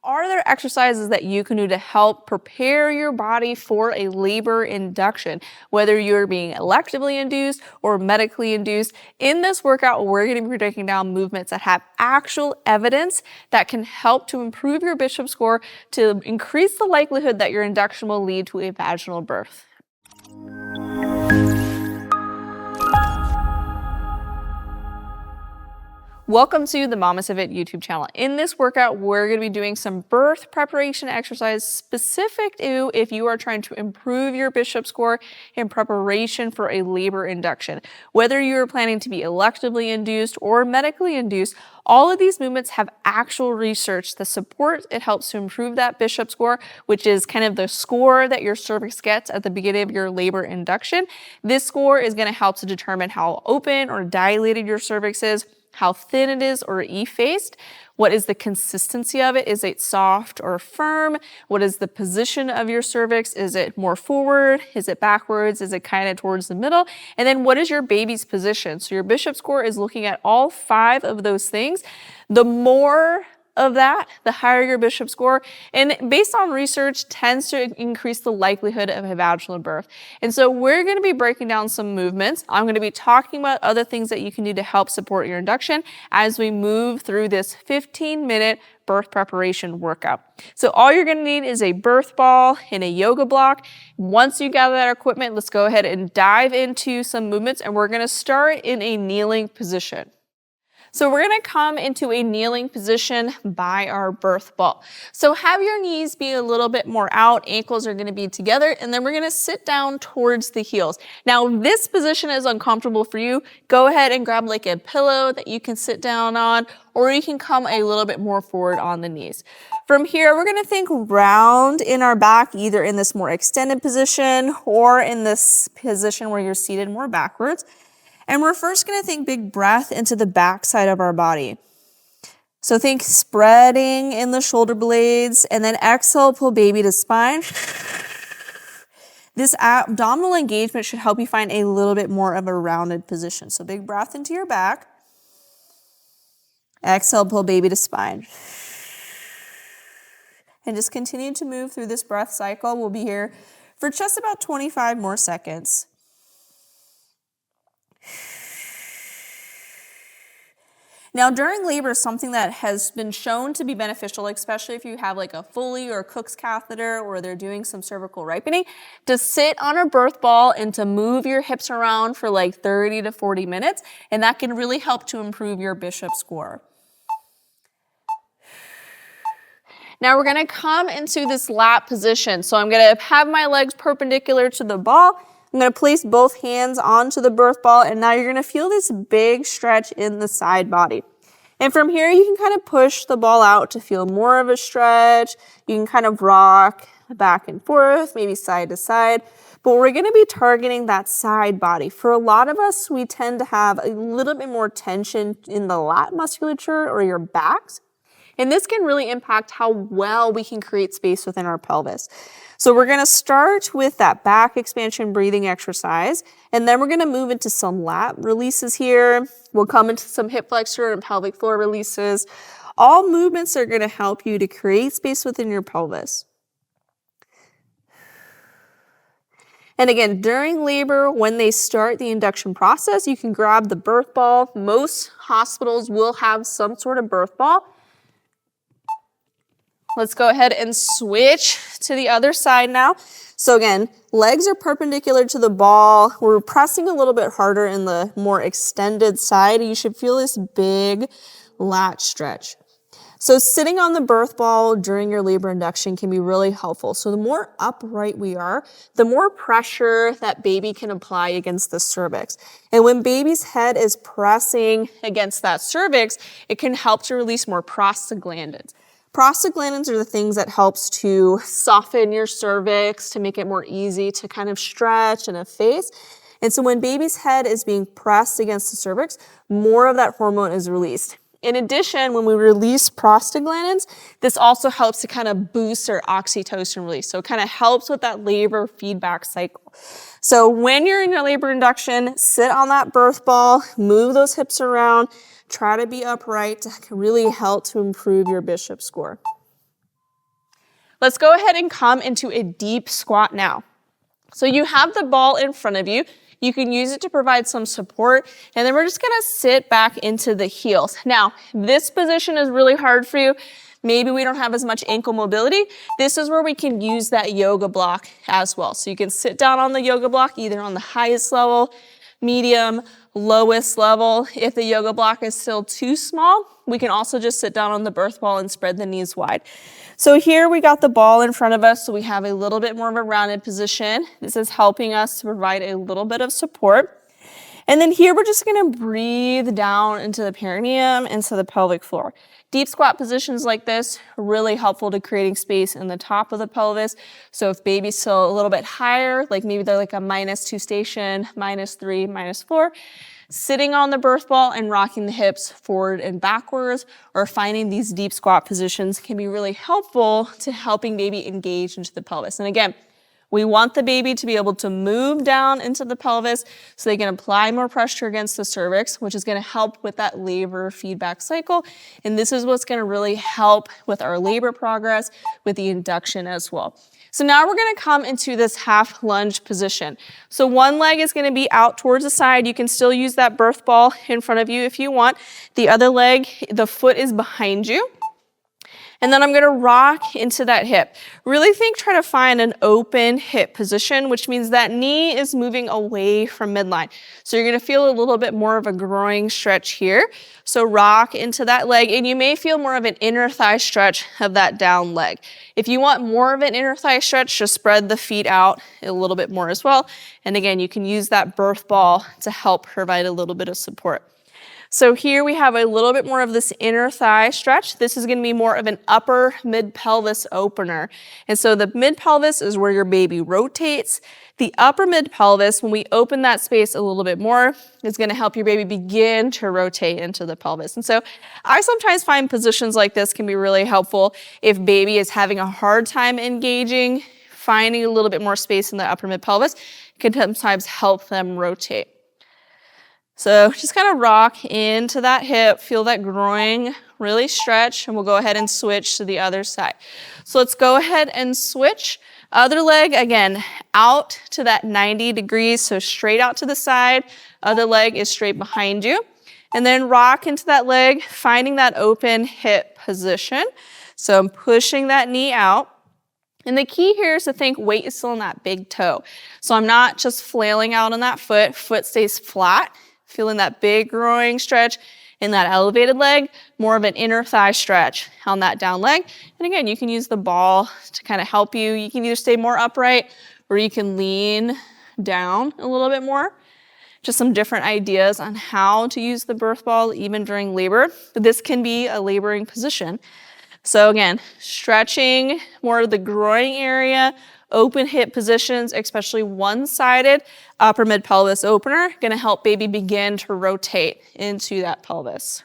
Are there exercises that you can do to help prepare your body for a labor induction, whether you're being electively induced or medically induced? In this workout, we're going to be breaking down movements that have actual evidence that can help to improve your Bishop score to increase the likelihood that your induction will lead to a vaginal birth. Welcome to the MamasteFit YouTube channel. In this workout, we're going to be doing some birth preparation exercise specific to if you are trying to improve your Bishop score in preparation for a labor induction. Whether you're planning to be electively induced or medically induced, all of these movements have actual research that supports it helps to improve that Bishop score, which is kind of the score that your cervix gets at the beginning of your labor induction. This score is going to help to determine how open or dilated your cervix is, how thin it is or effaced, what is the consistency of it, is it soft or firm, what is the position of your cervix, is it more forward, is it backwards, is it kind of towards the middle, and then what is your baby's position. So your Bishop score is looking at all 5 of those things. The more of that, the higher your Bishop score, and based on research, tends to increase the likelihood of a vaginal birth. And so we're going to be breaking down some movements. I'm going to be talking about other things that you can do to help support your induction as we move through this 15-minute birth preparation workout. So all you're going to need is a birth ball and a yoga block. Once you gather that equipment, let's go ahead and dive into some movements, and we're going to start in a kneeling position. So we're going to come into a kneeling position by our birth ball. So have your knees be a little bit more out, ankles are going to be together, and then we're going to sit down towards the heels. Now, this position is uncomfortable for you. Go ahead and grab like a pillow that you can sit down on, or you can come a little bit more forward on the knees. From here, we're going to think round in our back, either in this more extended position or in this position where you're seated more backwards. And we're first going to think big breath into the back side of our body. So think spreading in the shoulder blades, and then exhale, pull baby to spine. This abdominal engagement should help you find a little bit more of a rounded position. So big breath into your back. Exhale, pull baby to spine. And just continue to move through this breath cycle. We'll be here for just about 25 more seconds. Now, during labor, something that has been shown to be beneficial, especially if you have like a Foley or a Cook's catheter or they're doing some cervical ripening, to sit on a birth ball and to move your hips around for like 30 to 40 minutes, and that can really help to improve your Bishop score. Now we're going to come into this lap position. So I'm going to have my legs perpendicular to the ball. I'm going to place both hands onto the birth ball, and now you're going to feel this big stretch in the side body. And from here, you can kind of push the ball out to feel more of a stretch. You can kind of rock back and forth, maybe side to side. But we're going to be targeting that side body. For a lot of us, we tend to have a little bit more tension in the lat musculature or your backs. And this can really impact how well we can create space within our pelvis. So we're going to start with that back expansion breathing exercise, and then we're going to move into some lat releases here. We'll come into some hip flexor and pelvic floor releases. All movements are going to help you to create space within your pelvis. And again, during labor, when they start the induction process, you can grab the birth ball. Most hospitals will have some sort of birth ball. Let's go ahead and switch to the other side now. So again, legs are perpendicular to the ball. We're pressing a little bit harder in the more extended side. You should feel this big lat stretch. So sitting on the birth ball during your labor induction can be really helpful. So the more upright we are, the more pressure that baby can apply against the cervix. And when baby's head is pressing against that cervix, it can help to release more prostaglandins. Prostaglandins are the things that helps to soften your cervix, to make it more easy to kind of stretch and efface. And so when baby's head is being pressed against the cervix, more of that hormone is released. In addition, when we release prostaglandins, this also helps to kind of boost our oxytocin release. So it kind of helps with that labor feedback cycle. So when you're in your labor induction, sit on that birth ball, move those hips around, try to be upright to really help to improve your Bishop score. Let's go ahead and come into a deep squat now. So you have the ball in front of you. You can use it to provide some support, and then we're just gonna sit back into the heels. Now, this position is really hard for you. Maybe we don't have as much ankle mobility. This is where we can use that yoga block as well. So you can sit down on the yoga block, either on the highest level, medium, lowest level. If the yoga block is still too small, we can also just sit down on the birth ball and spread the knees wide. So here we got the ball in front of us, so we have a little bit more of a rounded position. This is helping us to provide a little bit of support. And then here we're just gonna breathe down into the perineum, into the pelvic floor. Deep squat positions like this are really helpful to creating space in the top of the pelvis. So if baby's still a little bit higher, like maybe they're like a -2 station, -3, -4, sitting on the birth ball and rocking the hips forward and backwards, or finding these deep squat positions can be really helpful to helping baby engage into the pelvis. And again, we want the baby to be able to move down into the pelvis so they can apply more pressure against the cervix, which is gonna help with that labor feedback cycle. And this is what's gonna really help with our labor progress, with the induction as well. So now we're gonna come into this half lunge position. So one leg is gonna be out towards the side. You can still use that birth ball in front of you if you want. The other leg, the foot is behind you. And then I'm gonna rock into that hip. Really try to find an open hip position, which means that knee is moving away from midline. So you're gonna feel a little bit more of a groin stretch here. So rock into that leg, and you may feel more of an inner thigh stretch of that down leg. If you want more of an inner thigh stretch, just spread the feet out a little bit more as well. And again, you can use that birth ball to help provide a little bit of support. So here we have a little bit more of this inner thigh stretch. This is gonna be more of an upper mid-pelvis opener. And so the mid-pelvis is where your baby rotates. The upper mid-pelvis, when we open that space a little bit more, is gonna help your baby begin to rotate into the pelvis. And so I sometimes find positions like this can be really helpful if baby is having a hard time engaging. Finding a little bit more space in the upper mid-pelvis can sometimes help them rotate. So just kind of rock into that hip, feel that groin really stretch, and we'll go ahead and switch to the other side. So let's go ahead and switch. Other leg, again, out to that 90 degrees, so straight out to the side. Other leg is straight behind you. And then rock into that leg, finding that open hip position. So I'm pushing that knee out. And the key here is to think weight is still in that big toe. So I'm not just flailing out on that foot. Foot stays flat. Feeling that big groin stretch in that elevated leg, more of an inner thigh stretch on that down leg. And again, you can use the ball to kind of help you. You can either stay more upright or you can lean down a little bit more. Just some different ideas on how to use the birth ball even during labor. But this can be a laboring position. So again, stretching more of the groin area, open hip positions, especially one-sided upper mid-pelvis opener, gonna help baby begin to rotate into that pelvis.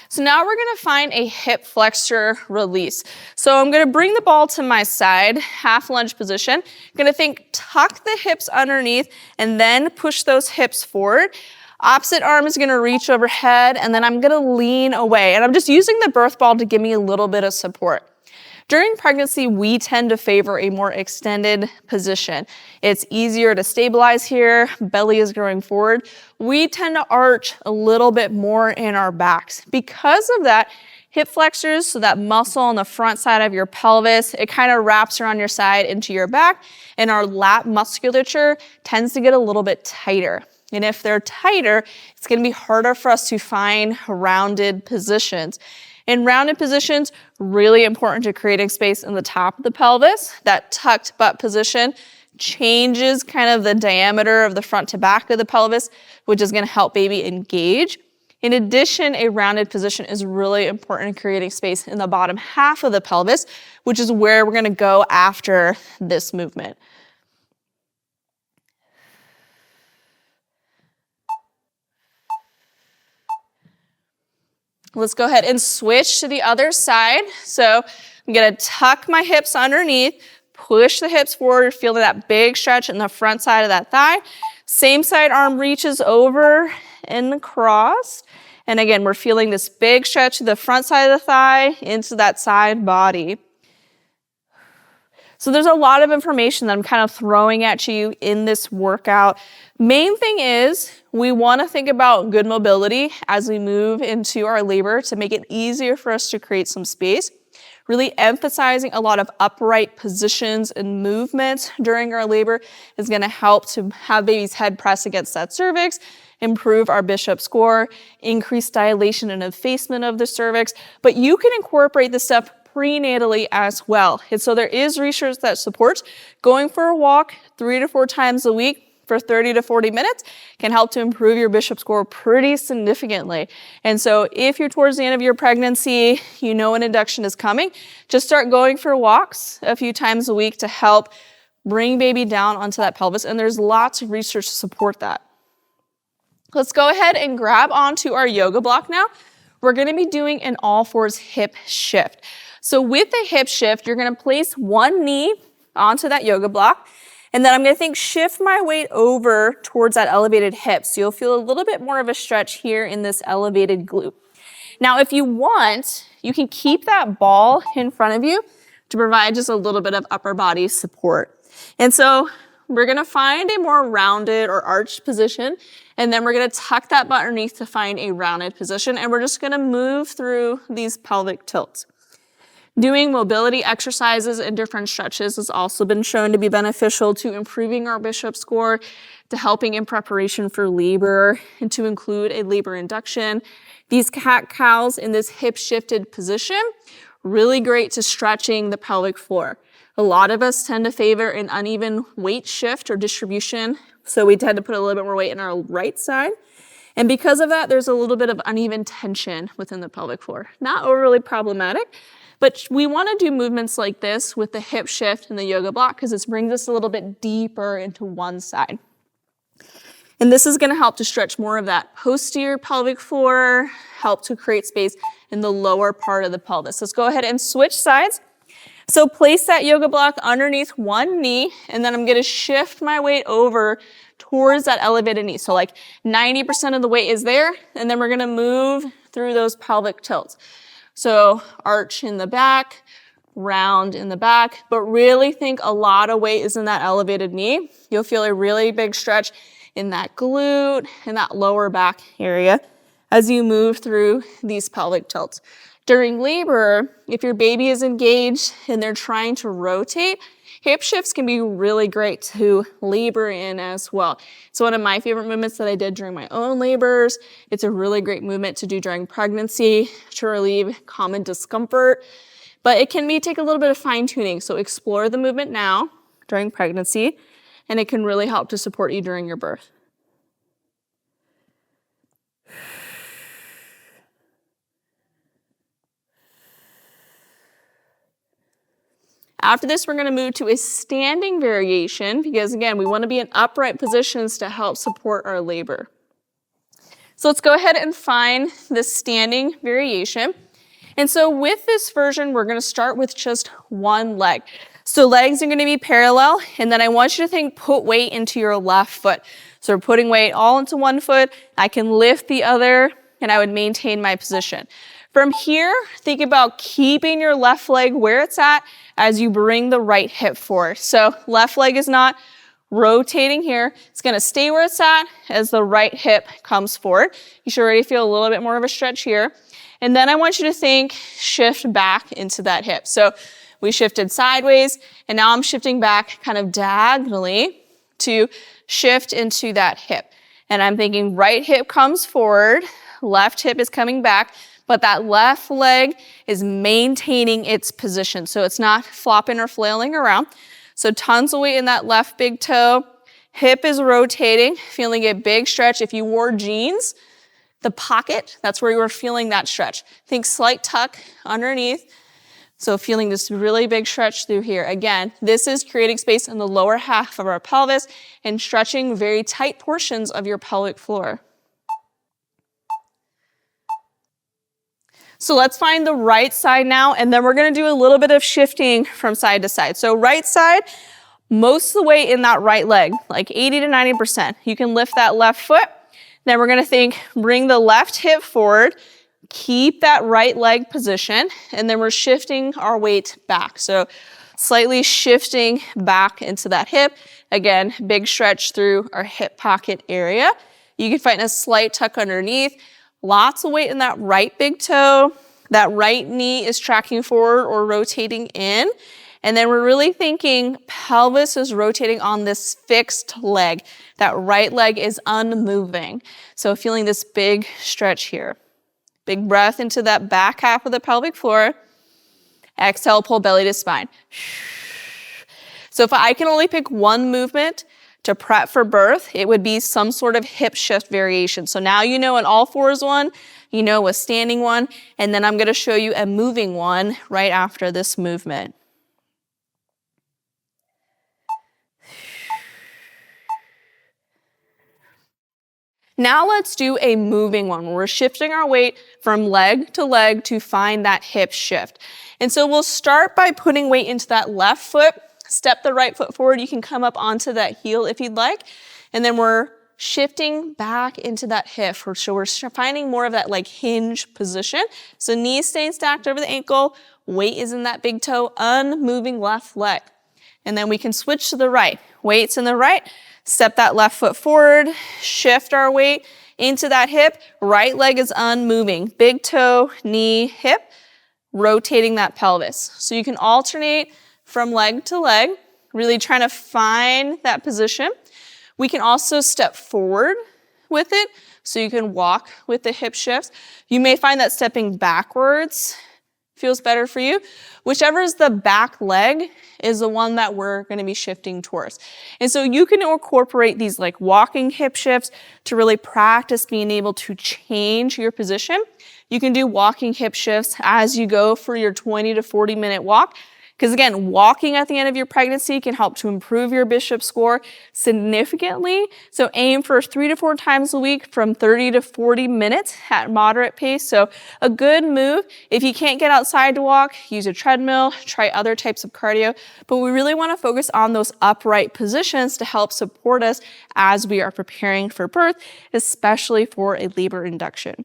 So now we're gonna find a hip flexor release. So I'm gonna bring the ball to my side, half lunge position. I'm gonna tuck the hips underneath and then push those hips forward. Opposite arm is gonna reach overhead, and then I'm gonna lean away. And I'm just using the birth ball to give me a little bit of support. During pregnancy, we tend to favor a more extended position. It's easier to stabilize here, belly is growing forward. We tend to arch a little bit more in our backs. Because of that, hip flexors, so that muscle on the front side of your pelvis, it kind of wraps around your side into your back, and our lat musculature tends to get a little bit tighter. And if they're tighter, it's gonna be harder for us to find rounded positions. In rounded positions, really important to creating space in the top of the pelvis. That tucked butt position changes kind of the diameter of the front to back of the pelvis, which is gonna help baby engage. In addition, a rounded position is really important in creating space in the bottom half of the pelvis, which is where we're gonna go after this movement. Let's go ahead and switch to the other side. So I'm gonna tuck my hips underneath, Push the hips forward, feel that big stretch in the front side of that thigh. Same side arm reaches over and across. And again, we're feeling this big stretch to the front side of the thigh into that side body. So there's a lot of information that I'm kind of throwing at you in this workout. Main thing is we want to think about good mobility as we move into our labor to make it easier for us to create some space. Really emphasizing a lot of upright positions and movements during our labor is going to help to have baby's head press against that cervix, improve our Bishop score, increase dilation and effacement of the cervix. But you can incorporate this stuff prenatally as well. And so there is research that supports going for a walk 3 to 4 times a week for 30 to 40 minutes can help to improve your Bishop score pretty significantly. And so if you're towards the end of your pregnancy, you know an induction is coming, just start going for walks a few times a week to help bring baby down onto that pelvis. And there's lots of research to support that. Let's go ahead and grab onto our yoga block now. We're going to be doing an all fours hip shift. So with the hip shift, you're going to place one knee onto that yoga block. And then I'm going to shift my weight over towards that elevated hip. So you'll feel a little bit more of a stretch here in this elevated glute. Now, if you want, you can keep that ball in front of you to provide just a little bit of upper body support. And so we're going to find a more rounded or arched position. And then we're going to tuck that butt underneath to find a rounded position. And we're just going to move through these pelvic tilts. Doing mobility exercises and different stretches has also been shown to be beneficial to improving our Bishop score, to helping in preparation for labor, and to include a labor induction. These cat-cows in this hip shifted position, really great to stretching the pelvic floor. A lot of us tend to favor an uneven weight shift or distribution, so we tend to put a little bit more weight in our right side. And because of that, there's a little bit of uneven tension within the pelvic floor. Not overly problematic, but we want to do movements like this with the hip shift and the yoga block because this brings us a little bit deeper into one side. And this is going to help to stretch more of that posterior pelvic floor, help to create space in the lower part of the pelvis. Let's go ahead and switch sides. So place that yoga block underneath one knee, and then I'm going to shift my weight over towards that elevated knee. So like 90% of the weight is there, and then we're going to move through those pelvic tilts. So arch in the back, round in the back, but really think a lot of weight is in that elevated knee. You'll feel a really big stretch in that glute and that lower back area as you move through these pelvic tilts. During labor, if your baby is engaged and they're trying to rotate, hip shifts can be really great to labor in as well. It's one of my favorite movements that I did during my own labors. It's a really great movement to do during pregnancy to relieve common discomfort, but it can take a little bit of fine tuning. So explore the movement now during pregnancy, and it can really help to support you during your birth. After this, we're going to move to a standing variation because, again, we want to be in upright positions to help support our labor. So let's go ahead and find the standing variation. And so with this version, we're going to start with just one leg. So legs are going to be parallel, and then I want you to put weight into your left foot. So we're putting weight all into one foot. I can lift the other, and I would maintain my position. From here, think about keeping your left leg where it's at as you bring the right hip forward. So left leg is not rotating here. It's going to stay where it's at as the right hip comes forward. You should already feel a little bit more of a stretch here. And then I want you to shift back into that hip. So we shifted sideways, and now I'm shifting back kind of diagonally to shift into that hip. And I'm thinking right hip comes forward, left hip is coming back, but that left leg is maintaining its position. So it's not flopping or flailing around. So tons of weight in that left big toe. Hip is rotating, feeling a big stretch. If you wore jeans, the pocket, that's where you were feeling that stretch. Think slight tuck underneath. So feeling this really big stretch through here. Again, this is creating space in the lower half of our pelvis and stretching very tight portions of your pelvic floor. So let's find the right side now, and then we're gonna do a little bit of shifting from side to side. So right side, most of the weight in that right leg, like 80 to 90%. You can lift that left foot. Then we're gonna bring the left hip forward, keep that right leg position, and then we're shifting our weight back. So slightly shifting back into that hip. Again, big stretch through our hip pocket area. You can find a slight tuck underneath. Lots of weight in that right big toe. That right knee is tracking forward or rotating in. And then we're really thinking pelvis is rotating on this fixed leg. That right leg is unmoving. So feeling this big stretch here. Big breath into that back half of the pelvic floor. Exhale, pull belly to spine. So if I can only pick one movement to prep for birth, it would be some sort of hip shift variation. So now you know an all fours one, you know a standing one, and then I'm gonna show you a moving one right after this movement. Now let's do a moving one. We're shifting our weight from leg to find that hip shift. And so we'll start by putting weight into that left foot, step the right foot forward. You can come up onto that heel if you'd like. And then we're shifting back into that hip. So we're finding more of that like hinge position. So knees staying stacked over the ankle, weight is in that big toe, unmoving left leg. And then we can switch to the right. Weight's in the right. Step that left foot forward, shift our weight into that hip. Right leg is unmoving. Big toe, knee, hip, rotating that pelvis. So you can alternate from leg to leg, really trying to find that position. We can also step forward with it, so you can walk with the hip shifts. You may find that stepping backwards feels better for you. Whichever is the back leg is the one that we're gonna be shifting towards. And so you can incorporate these like walking hip shifts to really practice being able to change your position. You can do walking hip shifts as you go for your 20 to 40 minute walk. Because again, walking at the end of your pregnancy can help to improve your Bishop score significantly. So aim for 3 to 4 times a week from 30 to 40 minutes at moderate pace. So a good move. If you can't get outside to walk, use a treadmill, try other types of cardio. But we really want to focus on those upright positions to help support us as we are preparing for birth, especially for a labor induction.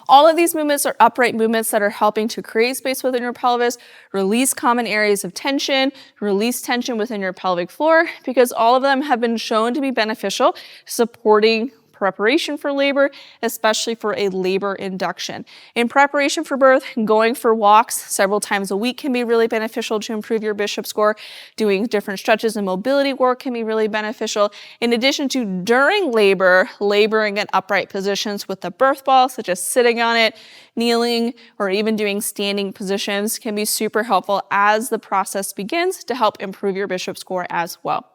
All of these movements are upright movements that are helping to create space within your pelvis, release common areas of tension, release tension within your pelvic floor, because all of them have been shown to be beneficial, supporting preparation for labor, especially for a labor induction. In preparation for birth, going for walks several times a week can be really beneficial to improve your Bishop score. Doing different stretches and mobility work can be really beneficial. In addition to during labor, laboring in upright positions with the birth ball, such as sitting on it, kneeling, or even doing standing positions can be super helpful as the process begins to help improve your Bishop score as well.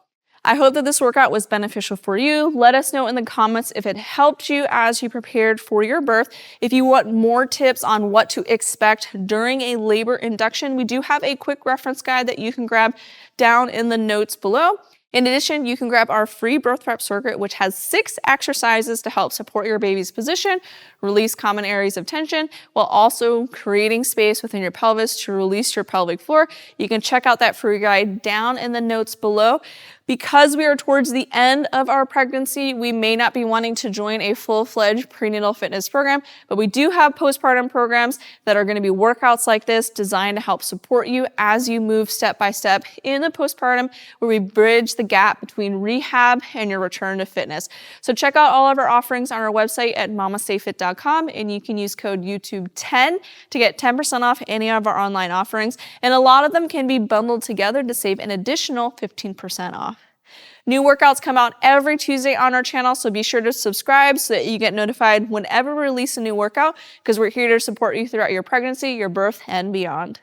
I hope that this workout was beneficial for you. Let us know in the comments if it helped you as you prepared for your birth. If you want more tips on what to expect during a labor induction, we do have a quick reference guide that you can grab down in the notes below. In addition, you can grab our free birth prep circuit, which has 6 exercises to help support your baby's position, release common areas of tension, while also creating space within your pelvis to release your pelvic floor. You can check out that free guide down in the notes below. Because we are towards the end of our pregnancy, we may not be wanting to join a full-fledged prenatal fitness program, but we do have postpartum programs that are going to be workouts like this designed to help support you as you move step by step in the postpartum, where we bridge the gap between rehab and your return to fitness. So check out all of our offerings on our website at MamasteFit.com, and you can use code YouTube10 to get 10% off any of our online offerings. And a lot of them can be bundled together to save an additional 15% off. New workouts come out every Tuesday on our channel, so be sure to subscribe so that you get notified whenever we release a new workout, because we're here to support you throughout your pregnancy, your birth, and beyond.